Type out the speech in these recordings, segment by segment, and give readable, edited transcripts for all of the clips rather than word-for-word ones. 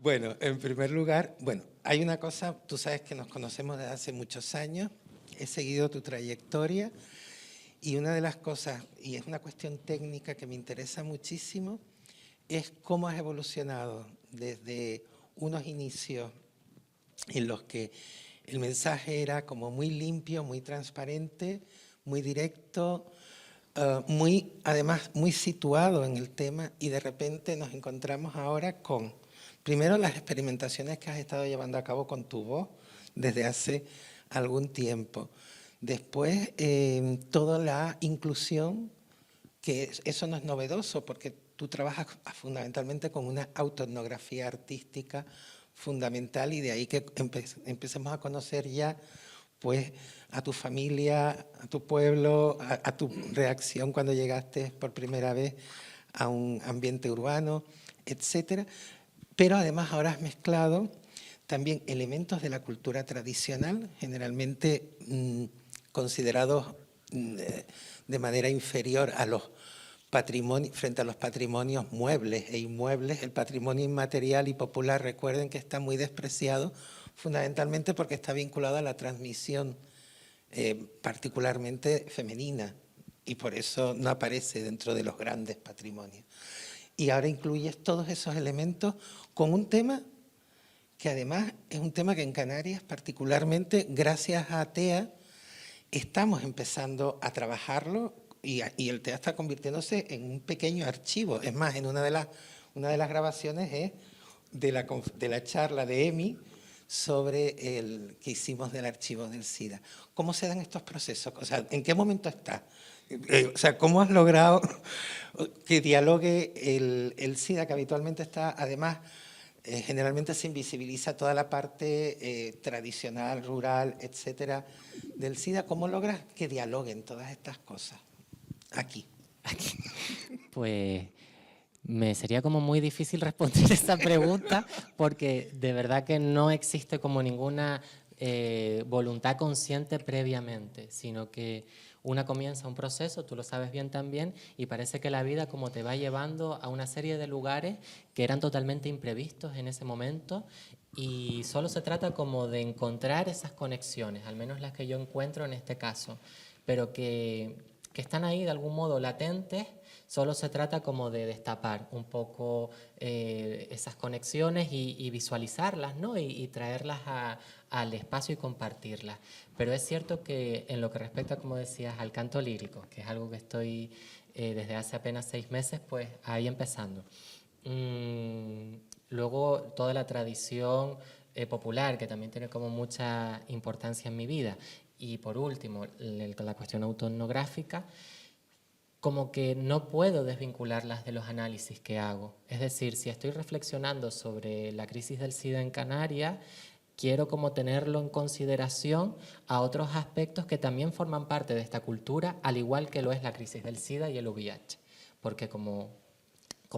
Bueno, en primer lugar, hay una cosa, tú sabes que nos conocemos desde hace muchos años, he seguido tu trayectoria y una de las cosas, y es una cuestión técnica que me interesa muchísimo, es cómo has evolucionado desde unos inicios en los que el mensaje era como muy limpio, muy transparente, muy directo, además muy situado en el tema, y de repente nos encontramos ahora con, primero, las experimentaciones que has estado llevando a cabo con tu voz desde hace algún tiempo. Después, toda la inclusión, que eso no es novedoso porque tú trabajas fundamentalmente con una autoetnografía artística fundamental, y de ahí que empecemos a conocer ya pues a tu familia, a tu pueblo, a tu reacción cuando llegaste por primera vez a un ambiente urbano, etcétera. Pero además ahora has mezclado también elementos de la cultura tradicional, generalmente considerados de manera inferior a los patrimonios, frente a los patrimonios muebles e inmuebles. El patrimonio inmaterial y popular, recuerden que está muy despreciado, fundamentalmente porque está vinculado a la transmisión particularmente femenina, y por eso no aparece dentro de los grandes patrimonios. Y ahora incluyes todos esos elementos con un tema que además es un tema que en Canarias, particularmente gracias a TEA, estamos empezando a trabajarlo, y el TEA está convirtiéndose en un pequeño archivo. Es más, en una de las grabaciones es de la charla de EMI sobre el que hicimos del archivo del SIDA. ¿Cómo se dan estos procesos? O sea, ¿en qué momento está? O sea, ¿cómo has logrado que dialogue el SIDA, que habitualmente está, además, generalmente se invisibiliza toda la parte tradicional, rural, etcétera, del SIDA? ¿Cómo logras que dialoguen todas estas cosas aquí? Pues me sería como muy difícil responder esa pregunta porque de verdad que no existe como ninguna voluntad consciente previamente, sino que una comienza un proceso, tú lo sabes bien también, y parece que la vida como te va llevando a una serie de lugares que eran totalmente imprevistos en ese momento, y solo se trata como de encontrar esas conexiones, al menos las que yo encuentro en este caso, pero que están ahí de algún modo latentes. Solo se trata como de destapar un poco esas conexiones y visualizarlas, ¿no? Y traerlas al espacio y compartirlas. Pero es cierto que en lo que respecta, como decías, al canto lírico, que es algo que estoy desde hace apenas 6 meses, pues ahí empezando. Luego toda la tradición popular, que también tiene como mucha importancia en mi vida. Y por último, la cuestión autoetnográfica, como que no puedo desvincularlas de los análisis que hago. Es decir, si estoy reflexionando sobre la crisis del SIDA en Canarias, quiero como tenerlo en consideración a otros aspectos que también forman parte de esta cultura, al igual que lo es la crisis del SIDA y el VIH. Porque como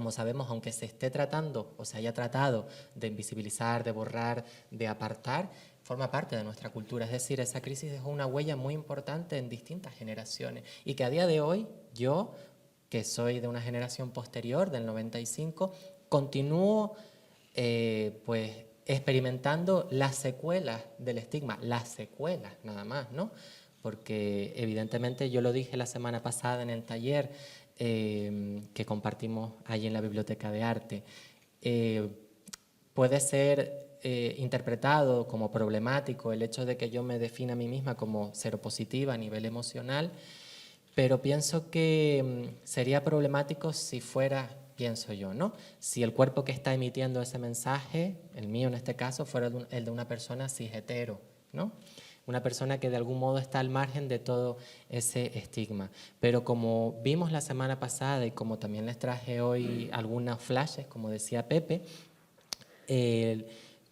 sabemos, aunque se esté tratando o se haya tratado de invisibilizar, de borrar, de apartar, forma parte de nuestra cultura. Es decir, esa crisis dejó una huella muy importante en distintas generaciones y que a día de hoy yo, que soy de una generación posterior, del 95, continúo pues experimentando las secuelas del estigma, las secuelas nada más, ¿no? Porque evidentemente yo lo dije la semana pasada en el taller que compartimos allí en la Biblioteca de Arte, puede ser interpretado como problemático el hecho de que yo me defina a mí misma como seropositiva a nivel emocional, pero pienso que sería problemático si fuera, pienso yo, ¿no? Si el cuerpo que está emitiendo ese mensaje, el mío en este caso, fuera el de una persona cis hetero, ¿no? Una persona que de algún modo está al margen de todo ese estigma. Pero como vimos la semana pasada y como también les traje hoy algunos flashes, como decía Pepe,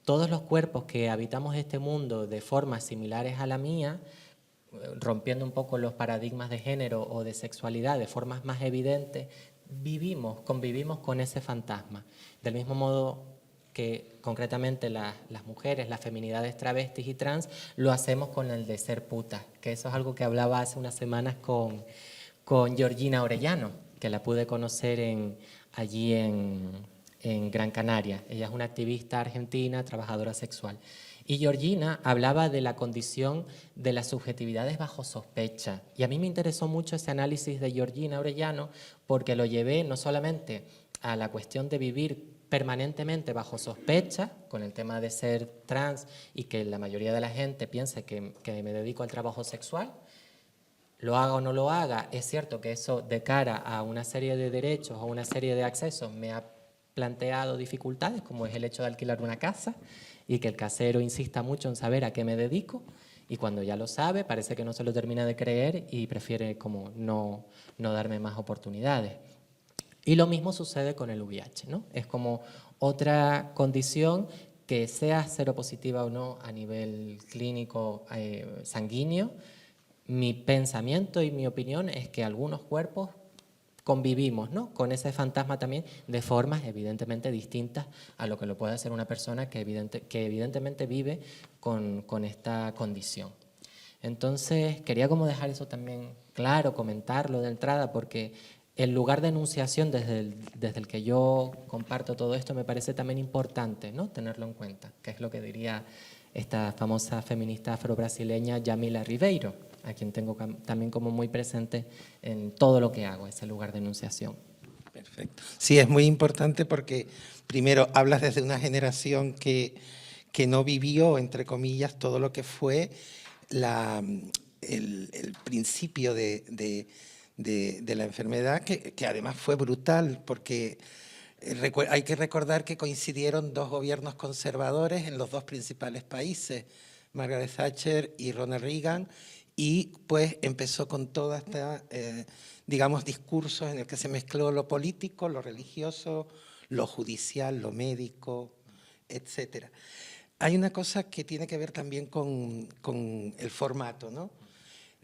todos los cuerpos que habitamos este mundo de formas similares a la mía, rompiendo un poco los paradigmas de género o de sexualidad de formas más evidentes, convivimos con ese fantasma. Del mismo modo que concretamente las mujeres, las feminidades travestis y trans, lo hacemos con el de ser putas, que eso es algo que hablaba hace unas semanas con Georgina Orellano, que la pude conocer allí en en Gran Canaria. Ella es una activista argentina, trabajadora sexual. Y Georgina hablaba de la condición de las subjetividades bajo sospecha. Y a mí me interesó mucho ese análisis de Georgina Orellano porque lo llevé no solamente a la cuestión de vivir permanentemente bajo sospecha, con el tema de ser trans y que la mayoría de la gente piense que me dedico al trabajo sexual, lo haga o no lo haga, es cierto que eso de cara a una serie de derechos o una serie de accesos me ha planteado dificultades, como es el hecho de alquilar una casa y que el casero insista mucho en saber a qué me dedico, y cuando ya lo sabe parece que no se lo termina de creer y prefiere como no darme más oportunidades. Y lo mismo sucede con el VIH, ¿no? Es como otra condición que sea seropositiva o no a nivel clínico sanguíneo. Mi pensamiento y mi opinión es que algunos cuerpos convivimos, ¿no?, con ese fantasma también de formas evidentemente distintas a lo que lo puede hacer una persona que evidentemente vive con esta condición. Entonces quería como dejar eso también claro, comentarlo de entrada, porque el lugar de enunciación desde el que yo comparto todo esto me parece también importante, ¿no?, tenerlo en cuenta, que es lo que diría esta famosa feminista afrobrasileña Yamila Ribeiro, a quien tengo también como muy presente en todo lo que hago, ese lugar de enunciación. Perfecto. Sí, es muy importante porque, primero, hablas desde una generación que no vivió, entre comillas, todo lo que fue el principio de la enfermedad, que además fue brutal, porque hay que recordar que coincidieron dos gobiernos conservadores en los dos principales países, Margaret Thatcher y Ronald Reagan, y pues empezó con toda esta, digamos, discursos en el que se mezcló lo político, lo religioso, lo judicial, lo médico, etcétera. Hay una cosa que tiene que ver también con el formato, ¿no?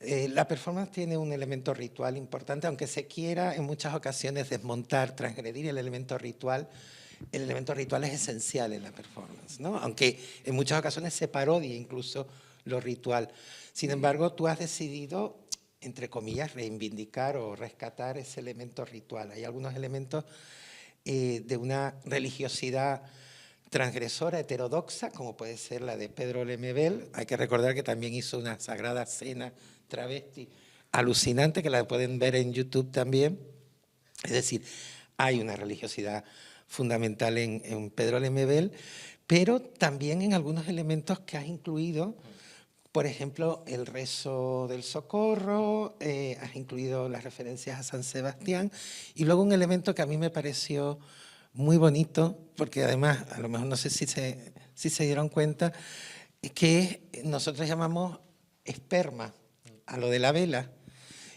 La performance tiene un elemento ritual importante, aunque se quiera en muchas ocasiones desmontar, transgredir el elemento ritual es esencial en la performance, ¿no? Aunque en muchas ocasiones se parodia incluso lo ritual. Sin embargo, tú has decidido, entre comillas, reivindicar o rescatar ese elemento ritual. Hay algunos elementos de una religiosidad transgresora, heterodoxa, como puede ser la de Pedro Lemebel. Hay que recordar que también hizo una Sagrada Cena travesti alucinante, que la pueden ver en YouTube también. Es decir, hay una religiosidad fundamental en Pedro Lemebel, pero también en algunos elementos que has incluido, por ejemplo, el rezo del socorro, has incluido las referencias a San Sebastián, y luego un elemento que a mí me pareció muy bonito, porque además, a lo mejor no sé si se dieron cuenta, que nosotros llamamos esperma a lo de la vela,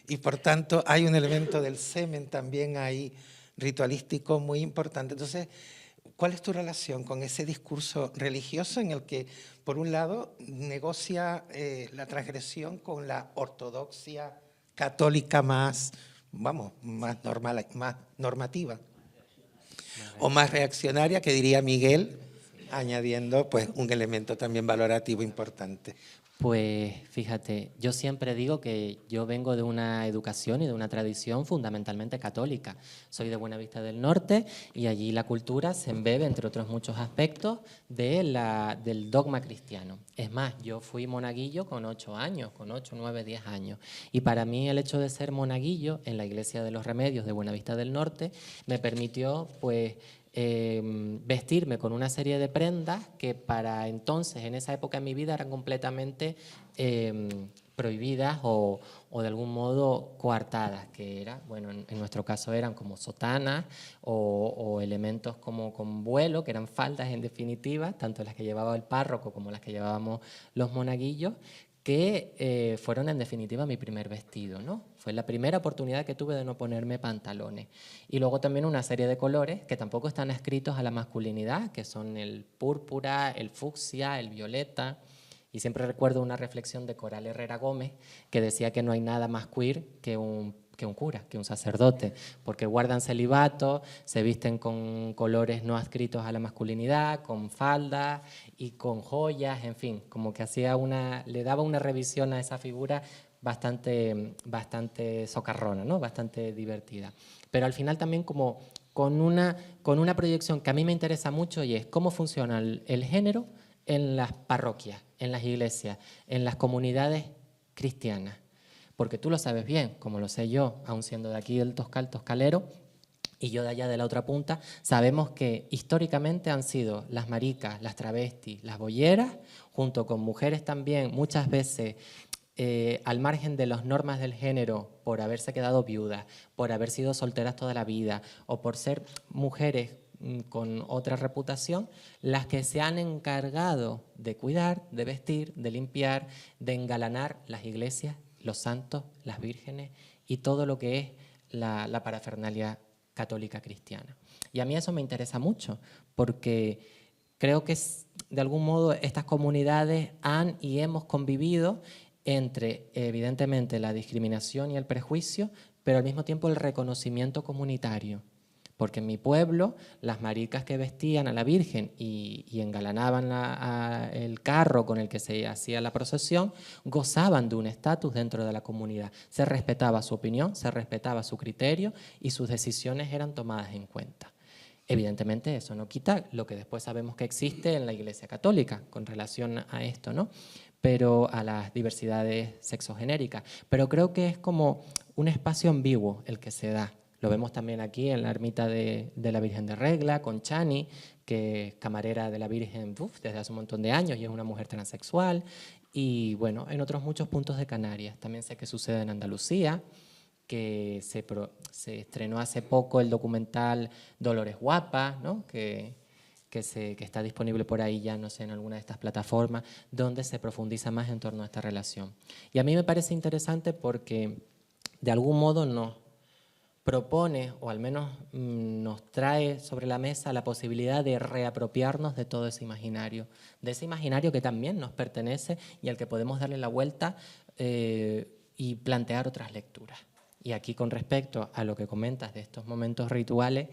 y por tanto hay un elemento del semen también ahí ritualístico muy importante. Entonces, ¿cuál es tu relación con ese discurso religioso en el que, por un lado, negocia la transgresión con la ortodoxia católica más, vamos, más normal, más normativa? O más reaccionaria, que diría Miguel, añadiendo pues un elemento también valorativo importante. Pues fíjate, yo siempre digo que yo vengo de una educación y de una tradición fundamentalmente católica. Soy de Buenavista del Norte y allí la cultura se embebe, entre otros muchos aspectos, del dogma cristiano. Es más, yo fui monaguillo con 8 años, con 8, 9, 10 años. Y para mí el hecho de ser monaguillo en la Iglesia de los Remedios de Buenavista del Norte me permitió pues vestirme con una serie de prendas que para entonces, en esa época en mi vida, eran completamente prohibidas o de algún modo coartadas, que era, bueno, en nuestro caso eran como sotanas o elementos como con vuelo, que eran faldas en definitiva, tanto las que llevaba el párroco como las que llevábamos los monaguillos, que fueron en definitiva mi primer vestido, ¿no? Fue la primera oportunidad que tuve de no ponerme pantalones. Y luego también una serie de colores que tampoco están adscritos a la masculinidad, que son el púrpura, el fucsia, el violeta. Y siempre recuerdo una reflexión de Coral Herrera Gómez que decía que no hay nada más queer que un cura, que un sacerdote, porque guardan celibato, se visten con colores no adscritos a la masculinidad, con faldas y con joyas, en fin, como que le daba una revisión a esa figura bastante socarrona, ¿no? Bastante divertida. Pero al final también como con una proyección que a mí me interesa mucho y es cómo funciona el género en las parroquias, en las iglesias, en las comunidades cristianas. Porque tú lo sabes bien, como lo sé yo, aun siendo de aquí del Toscalero, y yo de allá de la otra punta, sabemos que históricamente han sido las maricas, las travestis, las bolleras, junto con mujeres también, muchas veces al margen de las normas del género, por haberse quedado viudas, por haber sido solteras toda la vida o por ser mujeres con otra reputación, las que se han encargado de cuidar, de vestir, de limpiar, de engalanar las iglesias, los santos, las vírgenes y todo lo que es la parafernalia católica cristiana. Y a mí eso me interesa mucho, porque creo que de algún modo estas comunidades han y hemos convivido entre, evidentemente, la discriminación y el prejuicio, pero al mismo tiempo el reconocimiento comunitario. Porque en mi pueblo, las maricas que vestían a la Virgen y engalanaban el carro con el que se hacía la procesión, gozaban de un estatus dentro de la comunidad. Se respetaba su opinión, se respetaba su criterio y sus decisiones eran tomadas en cuenta. Evidentemente eso no quita lo que después sabemos que existe en la Iglesia Católica con relación a esto, ¿no? Pero a las diversidades sexogenéricas. Pero creo que es como un espacio ambiguo el que se da. Lo vemos también aquí en la ermita de la Virgen de Regla, con Chani, que es camarera de la Virgen desde hace un montón de años y es una mujer transexual. Y bueno, en otros muchos puntos de Canarias. También sé que sucede en Andalucía, que se estrenó hace poco el documental Dolores Guapa, ¿no? que está disponible por ahí ya, no sé, en alguna de estas plataformas, donde se profundiza más en torno a esta relación. Y a mí me parece interesante porque de algún modo nos propone, o al menos nos trae sobre la mesa la posibilidad de reapropiarnos de todo ese imaginario que también nos pertenece y al que podemos darle la vuelta y plantear otras lecturas. Y aquí, con respecto a lo que comentas de estos momentos rituales,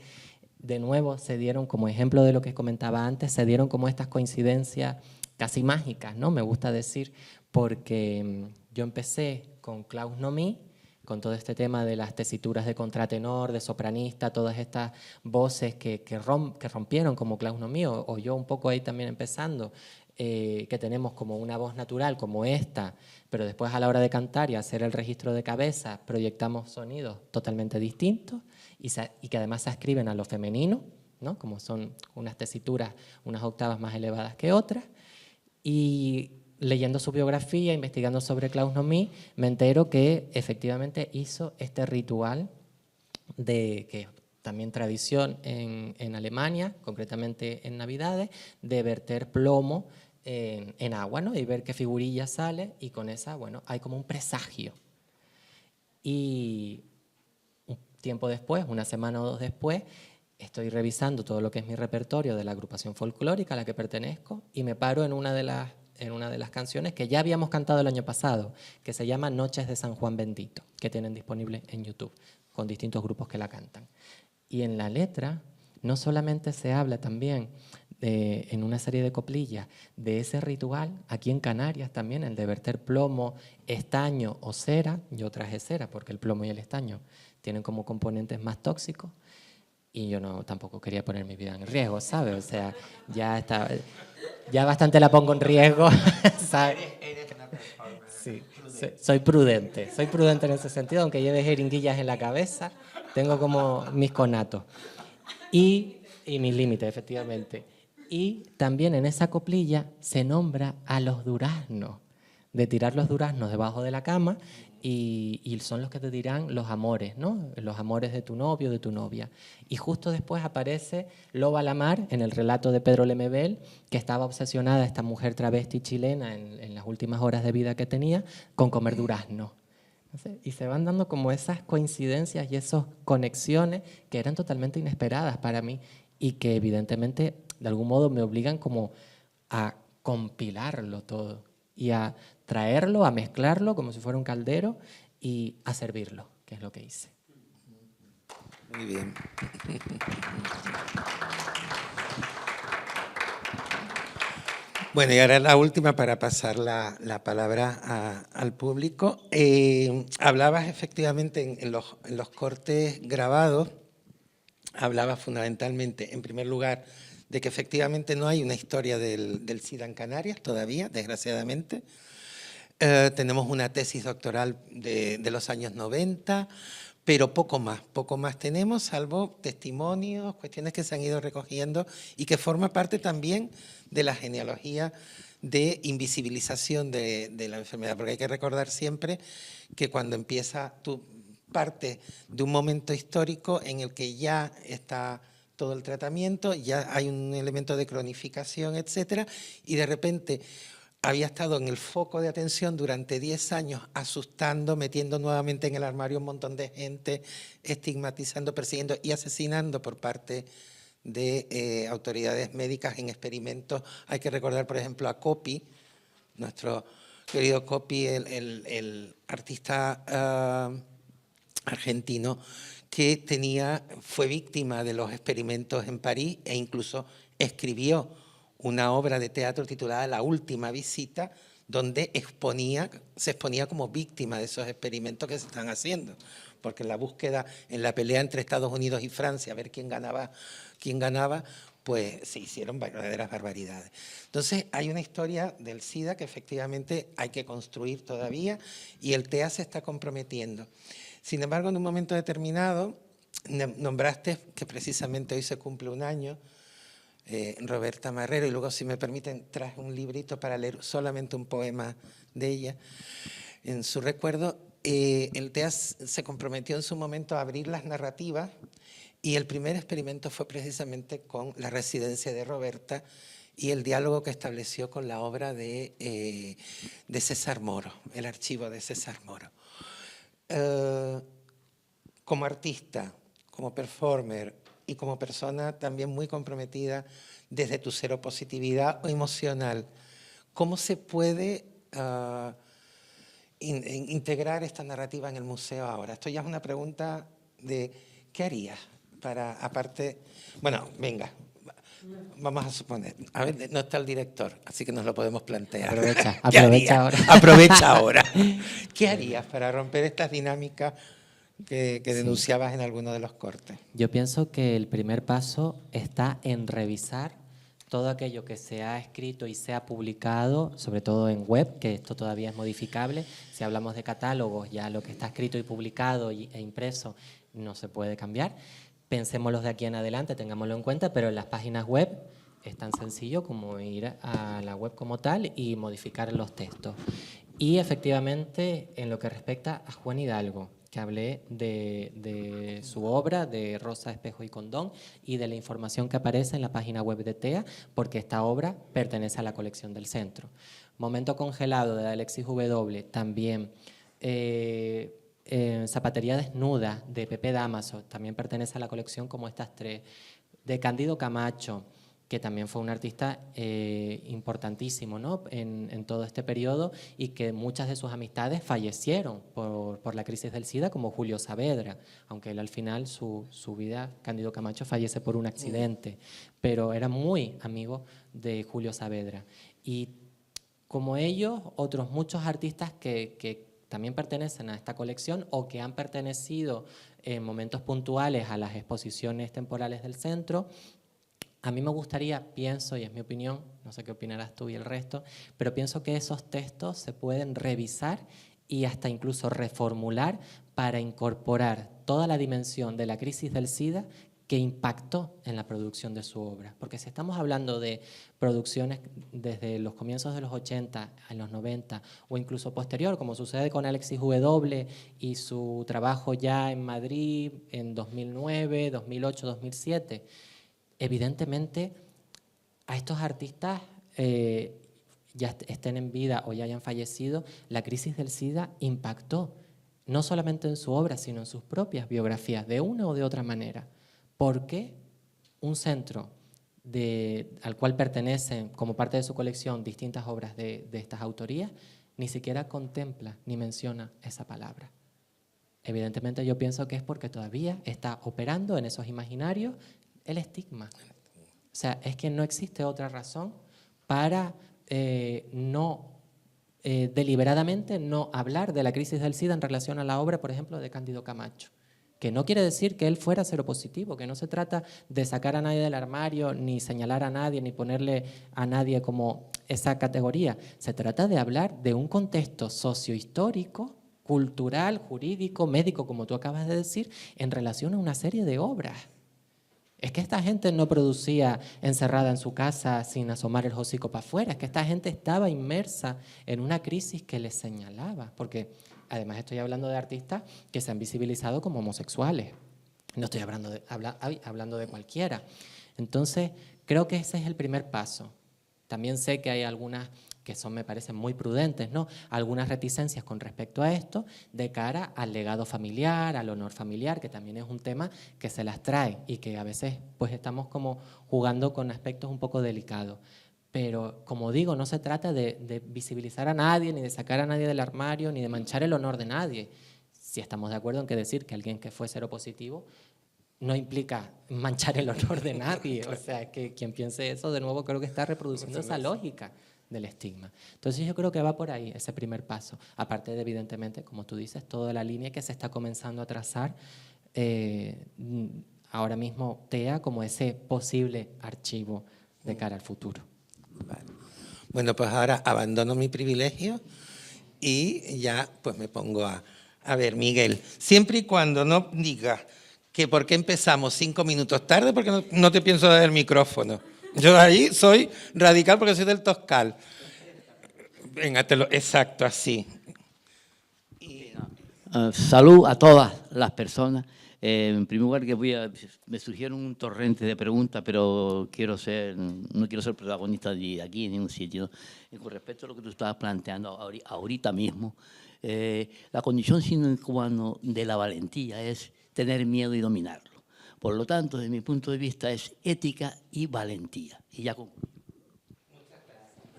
de nuevo se dieron, como ejemplo de lo que comentaba antes, se dieron como estas coincidencias casi mágicas, ¿no? Me gusta decir, porque yo empecé con Claus Nomi, con todo este tema de las tesituras de contratenor, de sopranista, todas estas voces que rompieron como Claus Nomi, o yo un poco ahí también empezando, que tenemos como una voz natural como esta, pero después a la hora de cantar y hacer el registro de cabeza proyectamos sonidos totalmente distintos y que además se ascriben a lo femenino, ¿no? Como son unas tesituras, unas octavas más elevadas que otras. Y leyendo su biografía, investigando sobre Claus Nomi, me entero que efectivamente hizo este ritual que también tradición en Alemania, concretamente en Navidades, de verter plomo en agua, ¿no? Y ver qué figurilla sale, y con esa, bueno, hay como un presagio. Y un tiempo después, una semana o dos después, estoy revisando todo lo que es mi repertorio de la agrupación folclórica a la que pertenezco y me paro en una de las canciones que ya habíamos cantado el año pasado, que se llama Noches de San Juan Bendito, que tienen disponible en YouTube, con distintos grupos que la cantan. Y en la letra no solamente se habla también en una serie de coplillas de ese ritual, aquí en Canarias también, el de verter plomo, estaño o cera. Yo traje cera porque el plomo y el estaño tienen como componentes más tóxicos y yo tampoco quería poner mi vida en riesgo, ¿sabes? O sea, ya bastante la pongo en riesgo, ¿sabes? Eres una performer. Sí, soy prudente en ese sentido, aunque lleve jeringuillas en la cabeza, tengo como mis conatos y mis límites, efectivamente. Y también en esa coplilla se nombra a los duraznos, de tirar los duraznos debajo de la cama y son los que te dirán los amores, ¿no? Los amores de tu novio, de tu novia. Y justo después aparece Loba Lamar en el relato de Pedro Lemebel, que estaba obsesionada, esta mujer travesti chilena en las últimas horas de vida que tenía, con comer duraznos. Y se van dando como esas coincidencias y esas conexiones que eran totalmente inesperadas para mí y que evidentemente de algún modo me obligan como a compilarlo todo y a traerlo, a mezclarlo como si fuera un caldero y a servirlo, que es lo que hice. Muy bien. Bueno, y ahora la última para pasar la palabra al público. Hablabas efectivamente en los cortes grabados, hablaba fundamentalmente, en primer lugar, de que efectivamente no hay una historia del SIDA en Canarias todavía, desgraciadamente. Tenemos una tesis doctoral de los años 90, pero poco más tenemos, salvo testimonios, cuestiones que se han ido recogiendo y que forma parte también de la genealogía de invisibilización de la enfermedad, porque hay que recordar siempre que cuando empieza, tú parte de un momento histórico en el que ya está todo el tratamiento, ya hay un elemento de cronificación, etcétera, y de repente había estado en el foco de atención durante 10 años, asustando, metiendo nuevamente en el armario un montón de gente, estigmatizando, persiguiendo y asesinando por parte de autoridades médicas en experimentos. Hay que recordar, por ejemplo, a Coppi, nuestro querido Coppi, el artista argentino, que fue víctima de los experimentos en París e incluso escribió una obra de teatro titulada La última visita, donde se exponía como víctima de esos experimentos que se están haciendo. Porque en la búsqueda, en la pelea entre Estados Unidos y Francia, a ver quién ganaba, pues se hicieron verdaderas barbaridades. Entonces, hay una historia del SIDA que efectivamente hay que construir todavía y el TEA se está comprometiendo. Sin embargo, en un momento determinado, nombraste que precisamente hoy se cumple un año, Roberta Marrero, y luego, si me permiten, traje un librito para leer solamente un poema de ella. En su recuerdo, el TEA se comprometió en su momento a abrir las narrativas y el primer experimento fue precisamente con la residencia de Roberta y el diálogo que estableció con la obra de César Moro, el archivo de César Moro. Como artista, como performer y como persona también muy comprometida desde tu seropositividad emocional, ¿cómo se puede integrar esta narrativa en el museo ahora? Esto ya es una pregunta de ¿qué harías para, aparte, bueno, venga, vamos a suponer, a ver, no está el director, así que nos lo podemos plantear. Aprovecha ahora. Aprovecha ahora. ¿Qué harías para romper estas dinámicas que denunciabas en alguno de los cortes? Yo pienso que el primer paso está en revisar todo aquello que se ha escrito y se ha publicado, sobre todo en web, que esto todavía es modificable. Si hablamos de catálogos, ya lo que está escrito y publicado e impreso no se puede cambiar. Pensémoslo de aquí en adelante, tengámoslo en cuenta, pero en las páginas web es tan sencillo como ir a la web como tal y modificar los textos. Y efectivamente, en lo que respecta a Juan Hidalgo, que hablé de su obra, de Rosa, Espejo y Condón, y de la información que aparece en la página web de TEA, porque esta obra pertenece a la colección del centro. Momento congelado de Alexis W. también. Zapatería desnuda de Pepe Damaso, también pertenece a la colección, como estas tres. De Cándido Camacho, que también fue un artista importantísimo, ¿no?, en todo este periodo, y que muchas de sus amistades fallecieron por la crisis del SIDA, como Julio Saavedra, aunque él al final, su vida, Cándido Camacho, fallece por un accidente, pero era muy amigo de Julio Saavedra. Y como ellos, otros muchos artistas que también pertenecen a esta colección o que han pertenecido en momentos puntuales a las exposiciones temporales del centro. A mí me gustaría, pienso, y es mi opinión, no sé qué opinarás tú y el resto, pero pienso que esos textos se pueden revisar y hasta incluso reformular para incorporar toda la dimensión de la crisis del SIDA que impactó en la producción de su obra. Porque si estamos hablando de producciones desde los comienzos de los 80, en los 90, o incluso posterior, como sucede con Alexis W. y su trabajo ya en Madrid en 2009, 2008, 2007, evidentemente a estos artistas, ya estén en vida o ya hayan fallecido, la crisis del SIDA impactó no solamente en su obra, sino en sus propias biografías, de una o de otra manera. ¿Por qué un centro al cual pertenecen como parte de su colección distintas obras de estas autorías ni siquiera contempla ni menciona esa palabra? Evidentemente yo pienso que es porque todavía está operando en esos imaginarios el estigma. O sea, es que no existe otra razón para deliberadamente no hablar de la crisis del SIDA en relación a la obra, por ejemplo, de Cándido Camacho, que no quiere decir que él fuera seropositivo, que no se trata de sacar a nadie del armario, ni señalar a nadie, ni ponerle a nadie como esa categoría. Se trata de hablar de un contexto sociohistórico, cultural, jurídico, médico, como tú acabas de decir, en relación a una serie de obras. Es que esta gente no producía encerrada en su casa sin asomar el hocico para afuera, es que esta gente estaba inmersa en una crisis que les señalaba, porque además estoy hablando de artistas que se han visibilizado como homosexuales, no estoy hablando de cualquiera. Entonces, creo que ese es el primer paso. También sé que hay algunas que son, me parecen muy prudentes, ¿no? Algunas reticencias con respecto a esto de cara al legado familiar, al honor familiar, que también es un tema que se las trae y que a veces pues estamos como jugando con aspectos un poco delicados. Pero, como digo, no se trata de visibilizar a nadie, ni de sacar a nadie del armario, ni de manchar el honor de nadie. Si estamos de acuerdo en que decir que alguien que fue seropositivo no implica manchar el honor de nadie. O sea, que quien piense eso, de nuevo, creo que está reproduciendo esa lógica del estigma. Entonces yo creo que va por ahí ese primer paso. Aparte de, evidentemente, como tú dices, toda la línea que se está comenzando a trazar ahora mismo TEA como ese posible archivo de cara al futuro. Vale. Bueno, pues ahora abandono mi privilegio y ya pues me pongo a ver, Miguel, siempre y cuando no digas que por qué empezamos 5 minutos tarde, porque no te pienso dar el micrófono. Yo ahí soy radical porque soy del Toscal. Venga, exacto, así. Salud a todas las personas. En primer lugar, me surgieron un torrente de preguntas, pero no quiero ser protagonista de aquí, en ningún sitio. Y con respecto a lo que tú estabas planteando ahorita mismo, la condición sine qua non de la valentía es tener miedo y dominarlo. Por lo tanto, desde mi punto de vista, es ética y valentía. Y ya concluyo.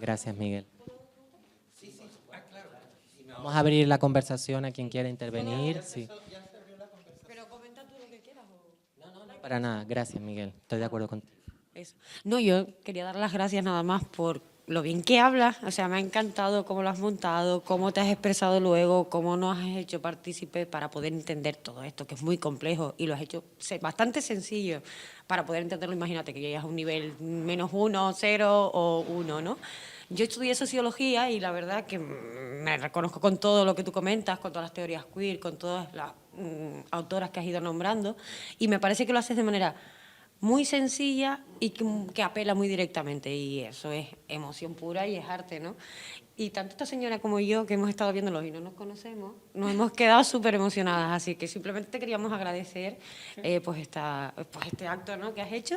Gracias, Miguel. Vamos a abrir la conversación a quien quiera intervenir. Sí. Pero comenta tú lo que quieras. No, para nada. Gracias, Miguel. Estoy de acuerdo contigo. Eso. No, yo quería dar las gracias nada más por lo bien que hablas. O sea, me ha encantado cómo lo has montado, cómo te has expresado luego, cómo nos has hecho partícipe para poder entender todo esto, que es muy complejo, y lo has hecho bastante sencillo para poder entenderlo. Imagínate que llegas a un nivel -1, 0 o 1, ¿no? Yo estudié sociología y la verdad que me reconozco con todo lo que tú comentas, con todas las teorías queer, con todas las autoras que has ido nombrando, y me parece que lo haces de manera muy sencilla y que apela muy directamente, y eso es emoción pura y es arte, ¿no? Y tanto esta señora como yo, que hemos estado viéndolos y no nos conocemos, nos hemos quedado súper emocionadas, así que simplemente te queríamos agradecer pues este acto, ¿no?, que has hecho,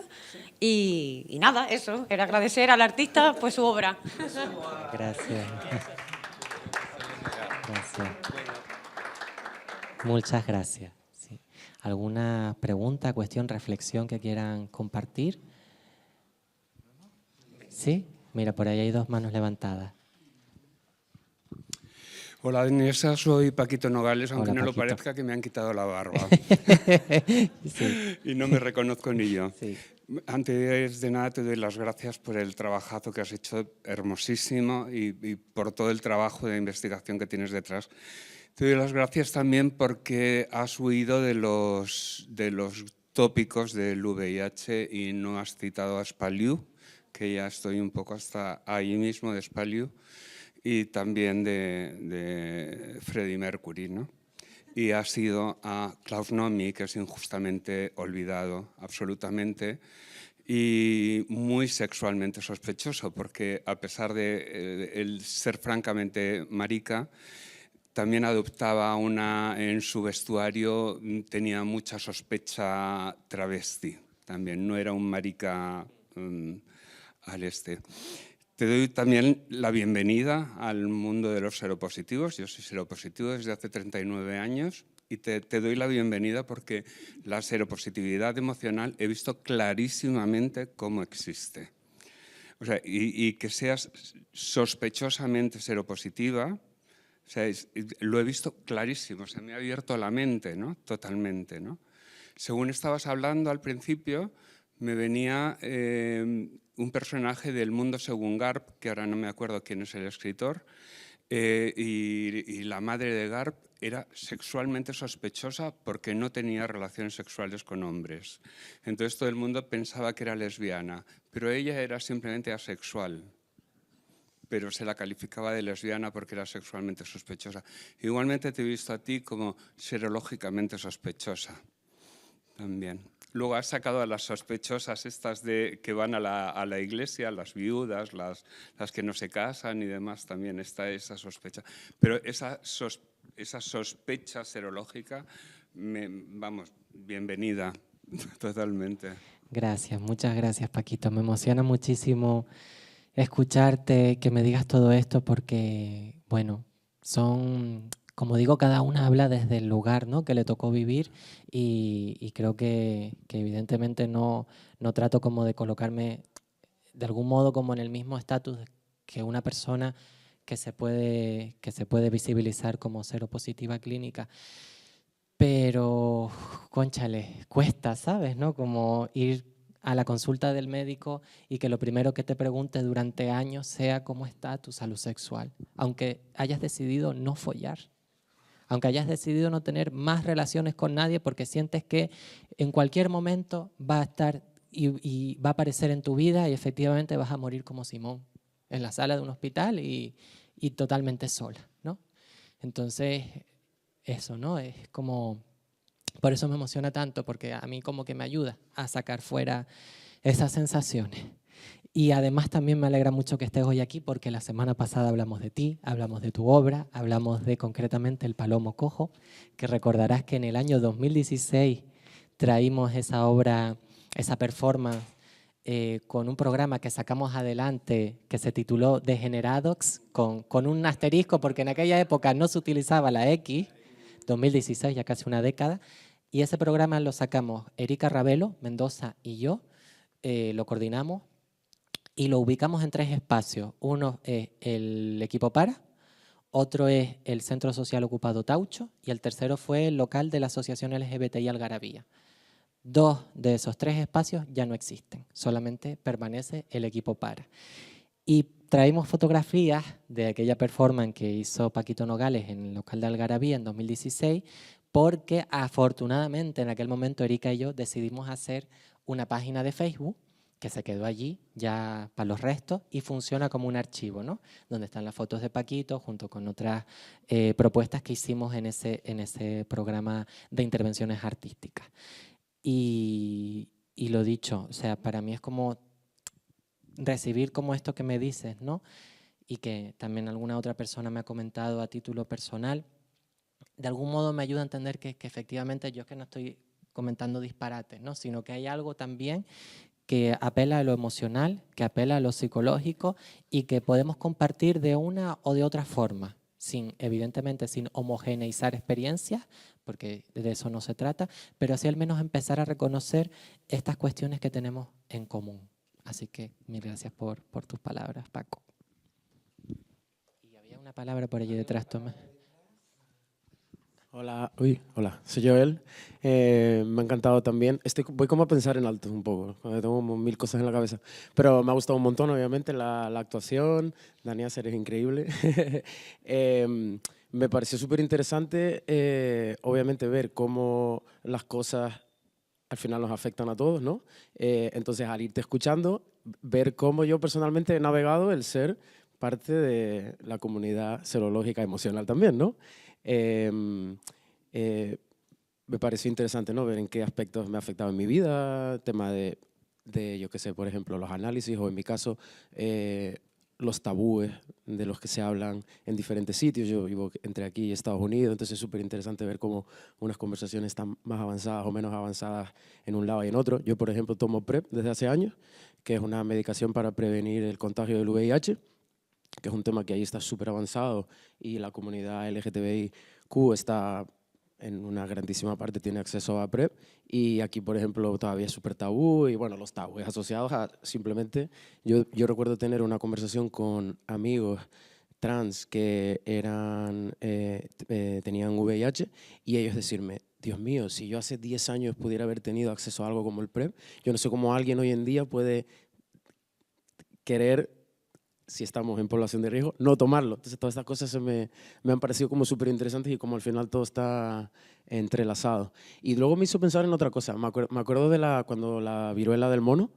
y nada, eso, era agradecer al artista pues su obra. Gracias. Gracias. Muchas gracias. Sí. ¿Alguna pregunta, cuestión, reflexión que quieran compartir? ¿Sí? Mira, por ahí hay 2 manos levantadas. Hola, Inesa, soy Paquito Nogales, aunque Hola, no Paquito. lo parezca, que me han quitado la barba. Sí. Y no me reconozco ni yo. Sí. Antes de nada, te doy las gracias por el trabajazo que has hecho, hermosísimo, y por todo el trabajo de investigación que tienes detrás. Te doy las gracias también porque has huido de los tópicos del VIH y no has citado a Spaliu, que ya estoy un poco hasta ahí mismo de Spaliu, y también de Freddie Mercury, ¿no? Y has ido a Klaus Nomi, que es injustamente olvidado, absolutamente, y muy sexualmente sospechoso, porque a pesar de el ser francamente marica, también adoptaba en su vestuario, tenía mucha sospecha travesti, también no era un marica al este. Te doy también la bienvenida al mundo de los seropositivos. Yo soy seropositivo desde hace 39 años y te doy la bienvenida porque la seropositividad emocional he visto clarísimamente cómo existe. O sea, y que seas sospechosamente seropositiva, o sea, lo he visto clarísimo, se me ha abierto la mente, ¿no? Totalmente, ¿no? Según estabas hablando al principio, me venía un personaje del Mundo según Garp, que ahora no me acuerdo quién es el escritor, y la madre de Garp era sexualmente sospechosa porque no tenía relaciones sexuales con hombres. Entonces todo el mundo pensaba que era lesbiana, pero ella era simplemente asexual, pero se la calificaba de lesbiana porque era sexualmente sospechosa. Igualmente te he visto a ti como serológicamente sospechosa también. Luego has sacado a las sospechosas estas que van a la iglesia, las viudas, las que no se casan y demás, también está esa sospecha. Pero esa sospecha serológica, vamos, bienvenida, totalmente. Gracias, muchas gracias, Paquito. Me emociona muchísimo escucharte, que me digas todo esto, porque, bueno, son, como digo, cada una habla desde el lugar, ¿no?, que le tocó vivir, y creo que evidentemente no trato como de colocarme de algún modo como en el mismo estatus que una persona que se puede visibilizar como seropositiva clínica. Pero, cónchale, cuesta, ¿sabes?, ¿no? Como ir a la consulta del médico y que lo primero que te pregunte durante años sea cómo está tu salud sexual, aunque hayas decidido no follar, aunque hayas decidido no tener más relaciones con nadie porque sientes que en cualquier momento va a estar y va a aparecer en tu vida y efectivamente vas a morir como Simón en la sala de un hospital y totalmente sola, ¿no? Entonces, eso, ¿no? Es como, por eso me emociona tanto, porque a mí como que me ayuda a sacar fuera esas sensaciones. Y además también me alegra mucho que estés hoy aquí, porque la semana pasada hablamos de ti, hablamos de tu obra, hablamos de concretamente El Palomo Cojo, que recordarás que en el año 2016 traímos esa obra, esa performance, con un programa que sacamos adelante que se tituló Degeneradox, con un asterisco, porque en aquella época no se utilizaba la X, 2016, ya casi una década, y ese programa lo sacamos Erika Ravelo, Mendoza y yo, lo coordinamos y lo ubicamos en 3 espacios. Uno es el Equipo Para, otro es el Centro Social Ocupado Taucho y el tercero fue el local de la Asociación LGBTI Algarabía. 2 de esos 3 espacios ya no existen, solamente permanece el Equipo Para. Y traímos fotografías de aquella performance que hizo Paquito Nogales en el local de Algarabía en 2016, porque afortunadamente en aquel momento Erika y yo decidimos hacer una página de Facebook que se quedó allí ya para los restos y funciona como un archivo, ¿no?, donde están las fotos de Paquito junto con otras propuestas que hicimos en ese programa de intervenciones artísticas. Y lo dicho, o sea, para mí es como recibir como esto que me dices, ¿no?, y que también alguna otra persona me ha comentado a título personal, de algún modo me ayuda a entender que efectivamente yo es que no estoy comentando disparates, ¿no?, sino que hay algo también que apela a lo emocional, que apela a lo psicológico y que podemos compartir de una o de otra forma, evidentemente sin homogeneizar experiencias, porque de eso no se trata, pero así al menos empezar a reconocer estas cuestiones que tenemos en común. Así que mil gracias por tus palabras, Paco. Y había una palabra por allí detrás, Tomás. Hola, hola, soy Joel. Me ha encantado también. Voy como a pensar en alto un poco, tengo como 1000 cosas en la cabeza. Pero me ha gustado un montón, obviamente, la actuación. Dani Acer es increíble. Me pareció súper interesante, obviamente, ver cómo las cosas al final nos afectan a todos, ¿no? Entonces, al irte escuchando, ver cómo yo personalmente he navegado el ser parte de la comunidad serológica emocional también, ¿no? Me pareció interesante, ¿no?, ver en qué aspectos me ha afectado en mi vida, tema de yo qué sé, por ejemplo, los análisis o en mi caso los tabúes de los que se hablan en diferentes sitios. Yo vivo entre aquí y Estados Unidos, entonces es súper interesante ver cómo unas conversaciones están más avanzadas o menos avanzadas en un lado y en otro. Yo, por ejemplo, tomo PrEP desde hace años, que es una medicación para prevenir el contagio del VIH, que es un tema que ahí está súper avanzado y la comunidad LGTBIQ está en una grandísima parte, tiene acceso a PrEP, y aquí, por ejemplo, todavía es súper tabú, y bueno, los tabúes asociados a simplemente, yo recuerdo tener una conversación con amigos trans que tenían VIH, y ellos decirme, Dios mío, si yo hace 10 años pudiera haber tenido acceso a algo como el PrEP, yo no sé cómo alguien hoy en día puede querer si estamos en población de riesgo, no tomarlo. Entonces todas estas cosas me han parecido como súper interesantes y como al final todo está entrelazado. Y luego me hizo pensar en otra cosa. Me acuerdo de cuando la viruela del mono,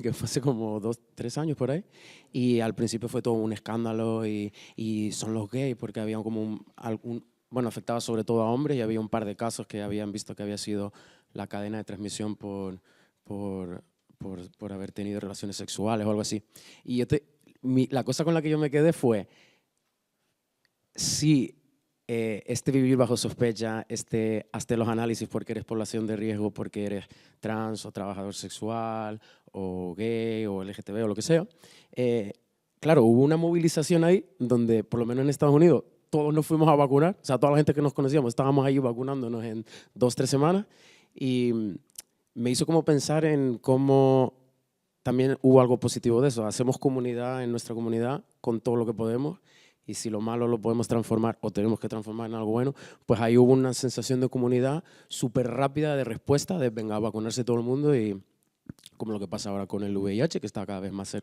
que fue hace como 2, 3 años por ahí, y al principio fue todo un escándalo y son los gays, porque había como bueno, afectaba sobre todo a hombres y había un par de casos que habían visto que había sido la cadena de transmisión por haber tenido relaciones sexuales o algo así. Y la cosa con la que yo me quedé fue, si este vivir bajo sospecha, hazte los análisis porque eres población de riesgo, porque eres trans o trabajador sexual o gay o LGTB o lo que sea, claro, hubo una movilización ahí donde, por lo menos en Estados Unidos, todos nos fuimos a vacunar, o sea, toda la gente que nos conocíamos estábamos ahí vacunándonos en 2, 3 semanas y me hizo como pensar en cómo también hubo algo positivo de eso. Hacemos comunidad en nuestra comunidad con todo lo que podemos y si lo malo lo podemos transformar o tenemos que transformar en algo bueno, pues ahí hubo una sensación de comunidad súper rápida de respuesta, de venga a vacunarse todo el mundo y como lo que pasa ahora con el VIH, que está cada vez más,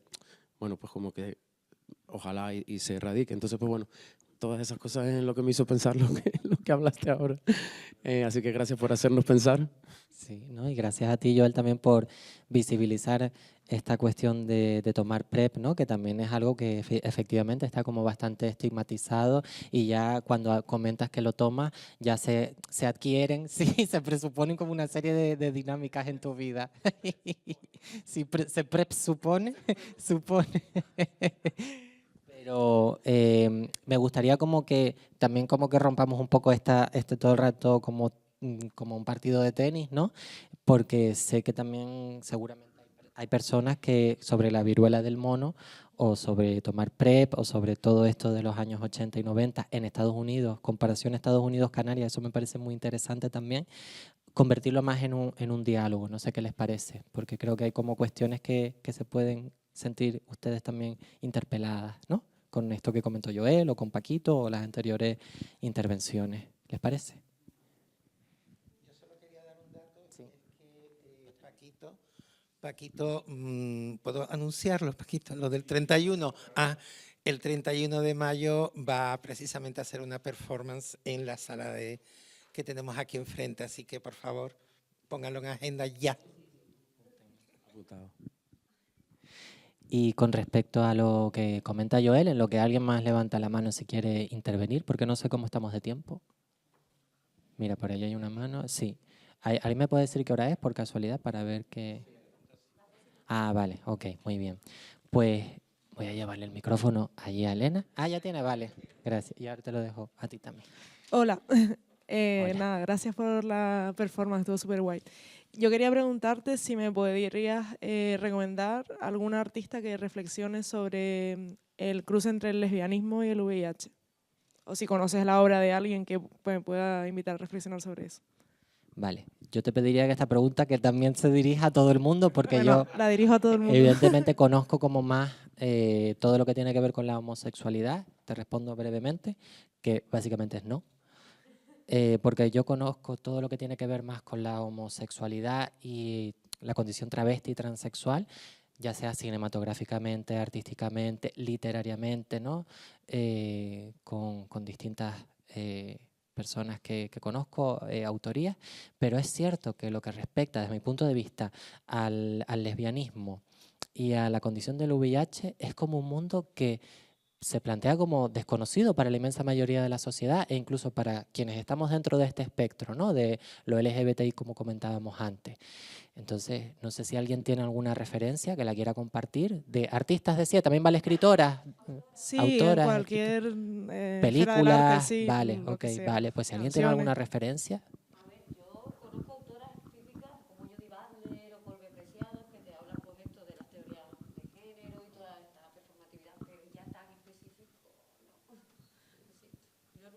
bueno, pues como que ojalá y se erradique. Entonces, pues bueno, todas esas cosas es lo que me hizo pensar lo que hablaste ahora. Así que gracias por hacernos pensar. Sí, ¿no? Y gracias a ti, Joel, también por visibilizar esta cuestión de tomar PrEP, ¿no? Que también es algo que efectivamente está como bastante estigmatizado y ya cuando comentas que lo tomas ya se adquieren, sí, se presuponen como una serie de dinámicas en tu vida. Si se PrEP supone. Pero me gustaría como que también como que rompamos un poco todo el rato como un partido de tenis, ¿no? Porque sé que también seguramente hay personas que sobre la viruela del mono o sobre tomar PrEP o sobre todo esto de los años 80 y 90 en Estados Unidos, comparación Estados Unidos-Canarias, eso me parece muy interesante también, convertirlo más en un diálogo, no sé qué les parece, porque creo que hay como cuestiones que se pueden sentir ustedes también interpeladas, ¿no? Con esto que comentó Joel o con Paquito o las anteriores intervenciones. ¿Les parece? Yo solo quería dar un dato, sí. Es que Paquito, ¿puedo anunciarlo, Paquito? Lo del 31. El 31 de mayo va precisamente a hacer una performance en la sala que tenemos aquí enfrente, así que por favor, pónganlo en agenda ya. Y con respecto a lo que comenta Joel, en lo que alguien más levanta la mano si quiere intervenir, porque no sé cómo estamos de tiempo. Mira, por ahí hay una mano. Sí. ¿Alguien me puede decir qué hora es por casualidad para ver qué? Vale, ok, muy bien. Pues voy a llevarle el micrófono allí a Elena. Ya tiene, vale. Gracias. Y ahora te lo dejo a ti también. Hola. Hola. Nada, gracias por la performance, estuvo súper guay. Yo quería preguntarte si me podrías recomendar algún artista que reflexione sobre el cruce entre el lesbianismo y el VIH. O si conoces la obra de alguien que me pueda invitar a reflexionar sobre eso. Vale, yo te pediría que esta pregunta que también se dirija a todo el mundo, porque Bueno, la dirijo a todo el mundo. evidentemente conozco como más todo lo que tiene que ver con la homosexualidad. Te respondo brevemente, que básicamente es no. Porque yo conozco todo lo que tiene que ver más con la homosexualidad y la condición travesti y transexual, ya sea cinematográficamente, artísticamente, literariamente, ¿no? Con distintas personas que conozco, autorías, pero es cierto que lo que respecta, desde mi punto de vista, al lesbianismo y a la condición del VIH, es como un mundo que se plantea como desconocido para la inmensa mayoría de la sociedad e incluso para quienes estamos dentro de este espectro, ¿no? De lo LGBTI, como comentábamos antes. Entonces, no sé si alguien tiene alguna referencia que la quiera compartir, de artistas, decía, también vale escritoras, sí, autoras, en cualquier películas, sí, vale, lo ok, que sea. vale, pues si alguien tiene alguna referencia. Yo conozco autoras típicas como Judith Butler o Colbert Preciado que te hablan pues esto de las teorías de género y toda esta performatividad, pero ya tan específico, no. Sí, yo no.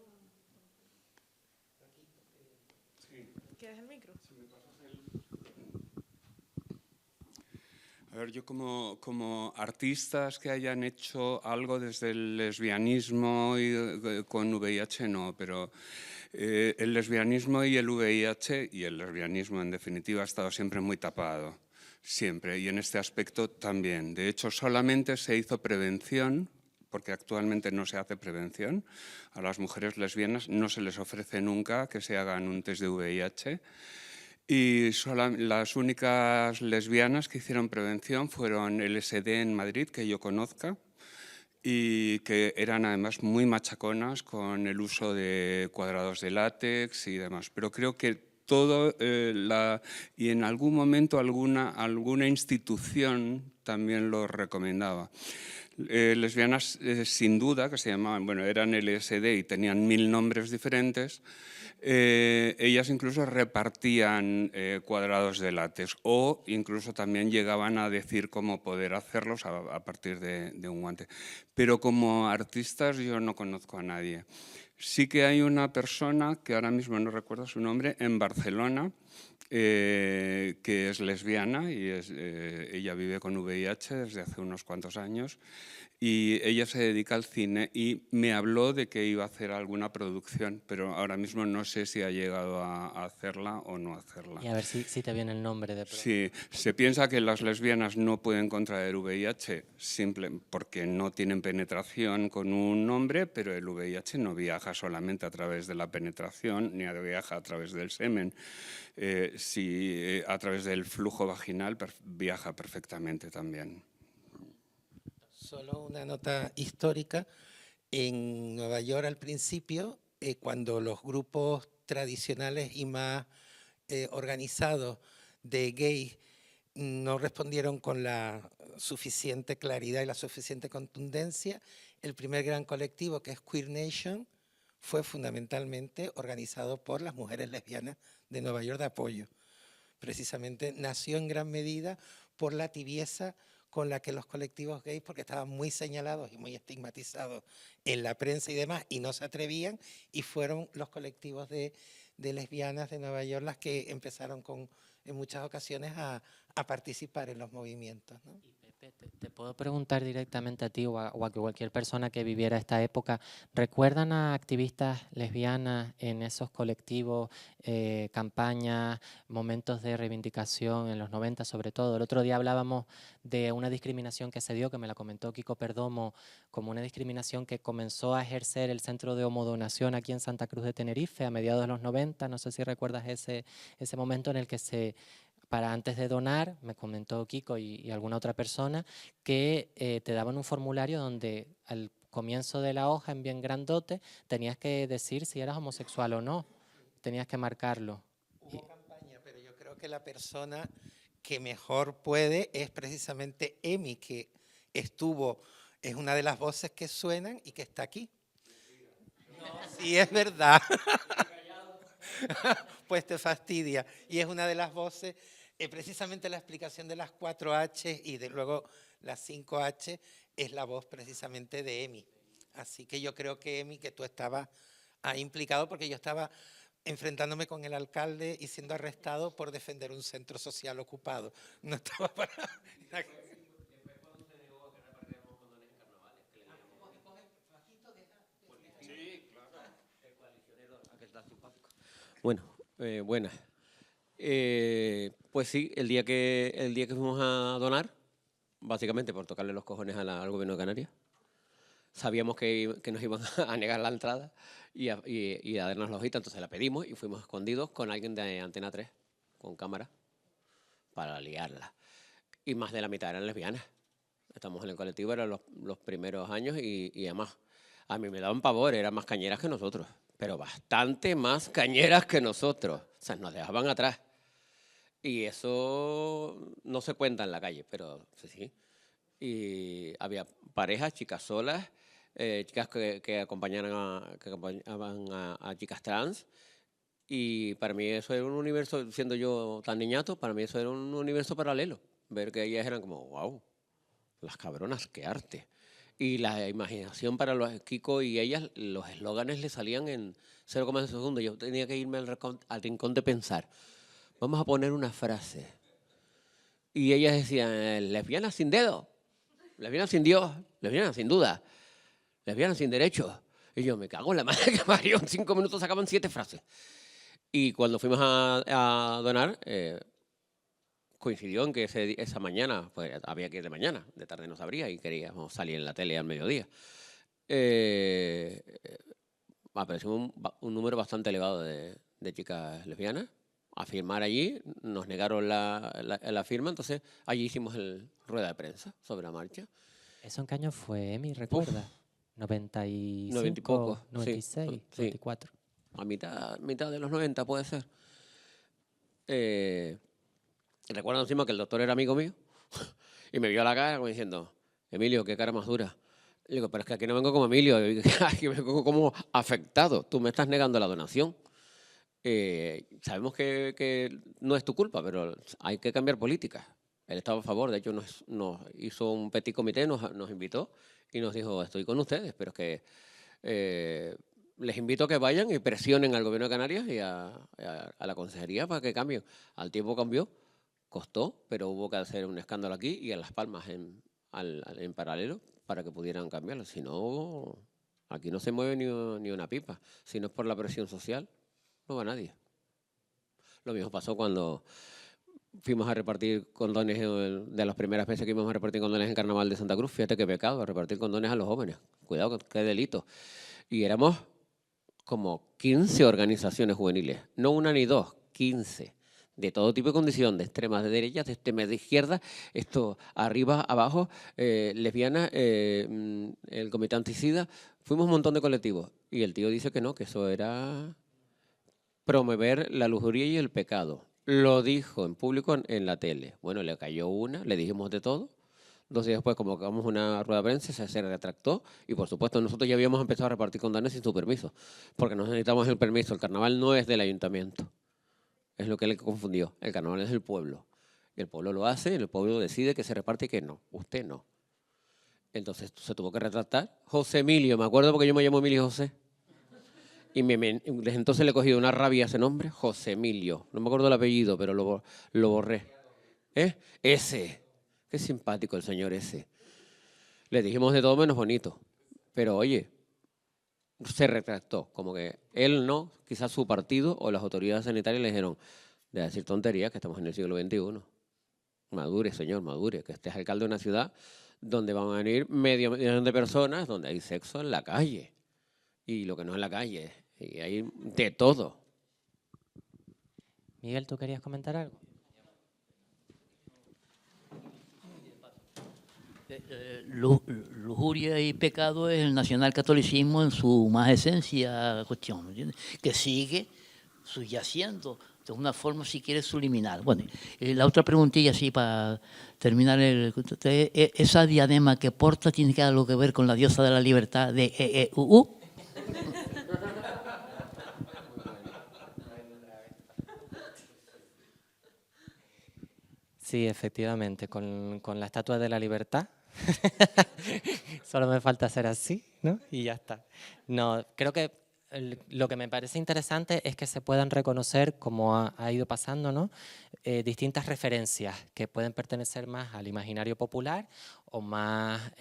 ¿Quieres el micro? A ver, yo como artistas que hayan hecho algo desde el lesbianismo y con VIH no, pero el lesbianismo y el VIH, y el lesbianismo en definitiva, ha estado siempre muy tapado. siempre, y en este aspecto también. De hecho, solamente se hizo prevención, porque actualmente no se hace prevención. A las mujeres lesbianas no se les ofrece nunca que se hagan un test de VIH. Y las únicas lesbianas que hicieron prevención fueron LSD en Madrid, que yo conozca, y que eran además muy machaconas con el uso de cuadrados de látex y demás. Pero creo que todo, y en algún momento alguna institución también lo recomendaba. Lesbianas, sin duda, que se llamaban, bueno, eran LSD y tenían 1000 nombres diferentes. Ellas incluso repartían cuadrados de látex o incluso también llegaban a decir cómo poder hacerlos a partir de un guante. Pero como artistas yo no conozco a nadie. Sí que hay una persona, que ahora mismo no recuerdo su nombre, en Barcelona, que es lesbiana y ella vive con VIH desde hace unos cuantos años y ella se dedica al cine y me habló de que iba a hacer alguna producción, pero ahora mismo no sé si ha llegado a hacerla o no hacerla. Y a ver si te viene el nombre de pronto. Sí, se piensa que las lesbianas no pueden contraer VIH porque no tienen penetración con un hombre, pero el VIH no viaja solamente a través de la penetración ni viaja a través del semen. A través del flujo vaginal viaja perfectamente también. Solo una nota histórica. En Nueva York al principio, cuando los grupos tradicionales y más organizados de gays no respondieron con la suficiente claridad y la suficiente contundencia, el primer gran colectivo, que es Queer Nation, fue fundamentalmente organizado por las mujeres lesbianas de Nueva York de apoyo. Precisamente nació en gran medida por la tibieza con la que los colectivos gays, porque estaban muy señalados y muy estigmatizados en la prensa y demás, y no se atrevían, y fueron los colectivos de lesbianas de Nueva York las que empezaron en muchas ocasiones a participar en los movimientos, ¿no? Y Pepe, te puedo preguntar directamente a ti o a cualquier persona que viviera esta época, ¿recuerdan a activistas lesbianas en esos colectivos, campañas, momentos de reivindicación en los 90 sobre todo? El otro día hablábamos de una discriminación que se dio, que me la comentó Kiko Perdomo, como una discriminación que comenzó a ejercer el Centro de Homodonación aquí en Santa Cruz de Tenerife a mediados de los 90, no sé si recuerdas ese momento en el que para antes de donar, me comentó Kiko y alguna otra persona, que te daban un formulario donde al comienzo de la hoja, en bien grandote, tenías que decir si eras homosexual o no, tenías que marcarlo. Hubo campaña, pero yo creo que la persona que mejor puede es precisamente Emi, que es una de las voces que suenan y que está aquí. No, sí, es verdad. Pues te fastidia. Y es una de las voces, precisamente la explicación de las 4H y de luego las 5H es la voz precisamente de Emi. Así que yo creo que Emi, que tú estabas implicado, porque yo estaba enfrentándome con el alcalde y siendo arrestado por defender un centro social ocupado. No estaba para... Bueno, buenas. Pues sí, el día que fuimos a donar, básicamente por tocarle los cojones al gobierno de Canarias, sabíamos que nos iban a negar la entrada y a darnos la hojita, entonces la pedimos y fuimos escondidos con alguien de Antena 3, con cámara, para liarla. Y más de la mitad eran lesbianas. Estamos en el colectivo, eran los primeros años y además a mí me daban pavor, eran más cañeras que nosotros, pero bastante más cañeras que nosotros. O sea, nos dejaban atrás. Y eso no se cuenta en la calle, pero sí. Y había parejas, chicas solas, chicas que acompañaban a chicas trans. Y para mí eso era un universo, siendo yo tan niñato, para mí eso era un universo paralelo. Ver que ellas eran como, wow, las cabronas, qué arte. Y la imaginación para los Kiko y ellas, los eslóganes le salían en 0,2 segundos. Yo tenía que irme al rincón de pensar. Vamos a poner una frase. Y ellas decían, lesbianas sin dedo, lesbianas sin Dios, lesbianas sin duda, lesbianas sin derechos. Y yo, me cago en la madre que parió, en 5 minutos sacaban 7 frases. Y cuando fuimos a donar, coincidió en que esa mañana, pues había que ir de mañana, de tarde no sabría, y queríamos salir en la tele al mediodía. Apareció un número bastante elevado de chicas lesbianas a firmar allí, nos negaron la firma, entonces allí hicimos el rueda de prensa sobre la marcha. ¿Eso en qué año fue, Emi? ¿Recuerdas? 95, 90 y poco, 96, sí, 94. A mitad de los 90 puede ser. Recuerdo encima que el doctor era amigo mío y me vio a la cara como diciendo, Emilio, qué cara más dura. Le digo, pero es que aquí no vengo como Emilio, aquí vengo como afectado. Tú me estás negando la donación. Sabemos que no es tu culpa, pero hay que cambiar políticas. Él estaba a favor, de hecho nos hizo un petit comité, nos invitó y nos dijo, estoy con ustedes, pero es que les invito a que vayan y presionen al Gobierno de Canarias y a la Consejería para que cambien. Al tiempo cambió, costó, pero hubo que hacer un escándalo aquí y en Las Palmas en paralelo para que pudieran cambiarlo. Si no, aquí no se mueve ni una pipa. Si no es por la presión social, no va nadie. Lo mismo pasó cuando fuimos a repartir condones, de las primeras veces que íbamos a repartir condones en Carnaval de Santa Cruz. Fíjate qué pecado, repartir condones a los jóvenes. Cuidado, qué delito. Y éramos como 15 organizaciones juveniles, no una ni dos, 15, de todo tipo de condición, de extremas de derecha, de extremas de izquierda, esto arriba, abajo, lesbianas, el comité anticida, fuimos un montón de colectivos. Y el tío dice que no, que eso era promover la lujuria y el pecado. Lo dijo en público en la tele. Bueno, le cayó una, le dijimos de todo. 2 días después convocamos una rueda de prensa, se retractó y, por supuesto, nosotros ya habíamos empezado a repartir condones sin su permiso, porque no necesitamos el permiso. El carnaval no es del ayuntamiento. Es lo que le confundió. El carnaval es del pueblo. El pueblo lo hace y el pueblo decide que se reparte y que no. Usted no. Entonces se tuvo que retractar. José Emilio, me acuerdo porque yo me llamo Emilio José. Y desde entonces le he cogido una rabia a ese nombre, José Emilio. No me acuerdo el apellido, pero lo borré. Ese. Qué simpático el señor ese. Le dijimos de todo menos bonito. Pero oye, se retractó. Como que él no, quizás su partido o las autoridades sanitarias le dijeron, de decir tonterías, que estamos en el siglo XXI. Madure, señor, madure. Que este es alcalde de una ciudad donde van a venir medio millón de personas, donde hay sexo en la calle. Y lo que no es en la calle. Y hay de todo. Miguel, ¿tú querías comentar algo? Lujuria y pecado es el nacionalcatolicismo en su más esencia cuestión, ¿me entiendes? Que sigue subyaciendo de una forma, si quieres, subliminal. Bueno, la otra preguntilla, así para terminar, esa diadema que porta tiene que algo que ver con la diosa de la libertad de EEUU. Sí, efectivamente, con la Estatua de la Libertad. Solo me falta hacer así, ¿no? Y ya está. No, creo que lo que me parece interesante es que se puedan reconocer, como ha ido pasando, ¿no? Distintas referencias que pueden pertenecer más al imaginario popular o más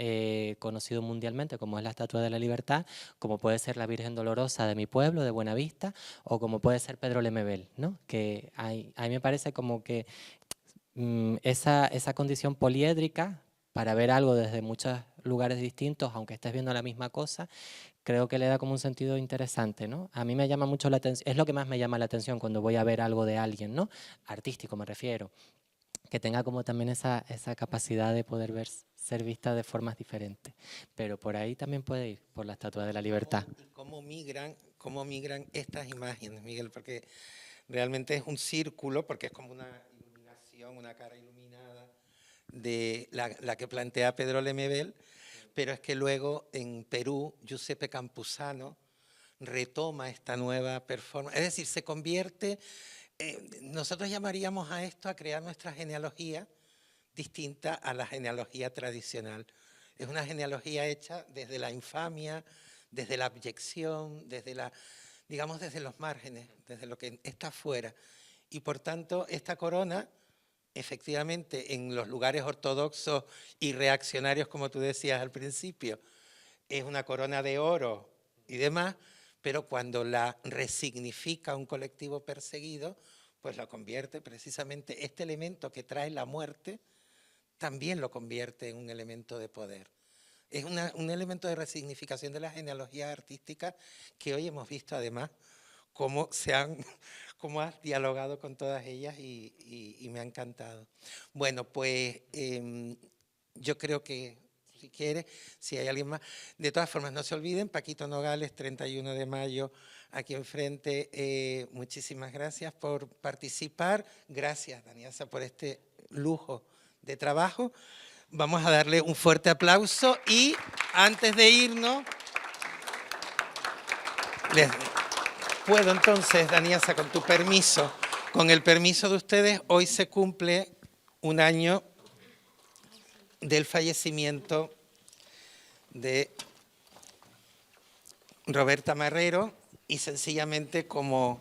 conocido mundialmente, como es la Estatua de la Libertad, como puede ser la Virgen Dolorosa de mi pueblo, de Buenavista, o como puede ser Pedro Lemebel, ¿no? Que a mí me parece como que esa condición poliédrica para ver algo desde muchos lugares distintos, aunque estés viendo la misma cosa, creo que le da como un sentido interesante, ¿no? A mí me llama mucho la atención, es lo que más me llama la atención cuando voy a ver algo de alguien, ¿no? Artístico me refiero, que tenga como también esa capacidad de poder ser vista de formas diferentes. Pero por ahí también puede ir, por la Estatua de la Libertad. ¿Cómo migran estas imágenes, Miguel? Porque realmente es un círculo, porque es como una iluminación, una cara iluminada de la que plantea Pedro Lemebel, pero es que luego en Perú, Giuseppe Campuzano retoma esta nueva performance, es decir, se convierte, nosotros llamaríamos a esto a crear nuestra genealogía distinta a la genealogía tradicional. Es una genealogía hecha desde la infamia, desde la abyección, digamos desde los márgenes, desde lo que está fuera. Y por tanto, esta corona, efectivamente, en los lugares ortodoxos y reaccionarios, como tú decías al principio, es una corona de oro y demás, pero cuando la resignifica un colectivo perseguido, pues lo convierte precisamente, este elemento que trae la muerte, también lo convierte en un elemento de poder. Es un elemento de resignificación de la genealogía artística que hoy hemos visto además cómo has dialogado con todas ellas y me ha encantado. Bueno, pues yo creo que si quiere, si hay alguien más. De todas formas, no se olviden, Paquito Nogales, 31 de mayo, aquí enfrente. Muchísimas gracias por participar. Gracias, Daniasa, por este lujo de trabajo. Vamos a darle un fuerte aplauso y antes de irnos, les puedo entonces, Daniasa, con tu permiso, con el permiso de ustedes, hoy se cumple un año del fallecimiento de Roberta Marrero y sencillamente como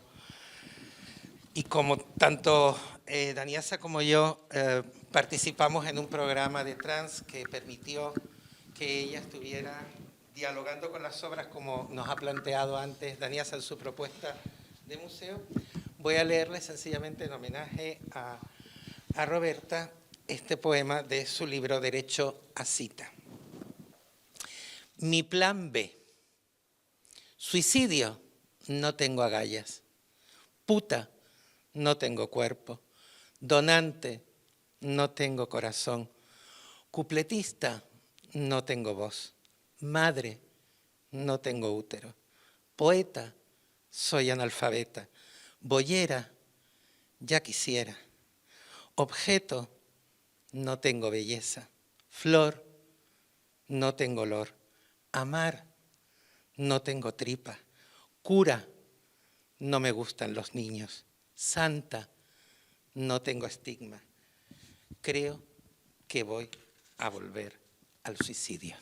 tanto Daniasa como yo participamos en un programa de trans que permitió que ella estuviera dialogando con las obras como nos ha planteado antes Daniasa en su propuesta de museo. Voy a leerle sencillamente en homenaje a Roberta este poema de su libro Derecho a cita. Mi plan B. Suicidio, no tengo agallas. Puta, no tengo cuerpo. Donante, no tengo corazón. Cupletista, no tengo voz. Madre, no tengo útero. Poeta, soy analfabeta. Boyera, ya quisiera. Objeto, no tengo belleza. Flor, no tengo olor. Amar, no tengo tripa. Cura, no me gustan los niños. Santa, no tengo estigma. Creo que voy a volver al suicidio.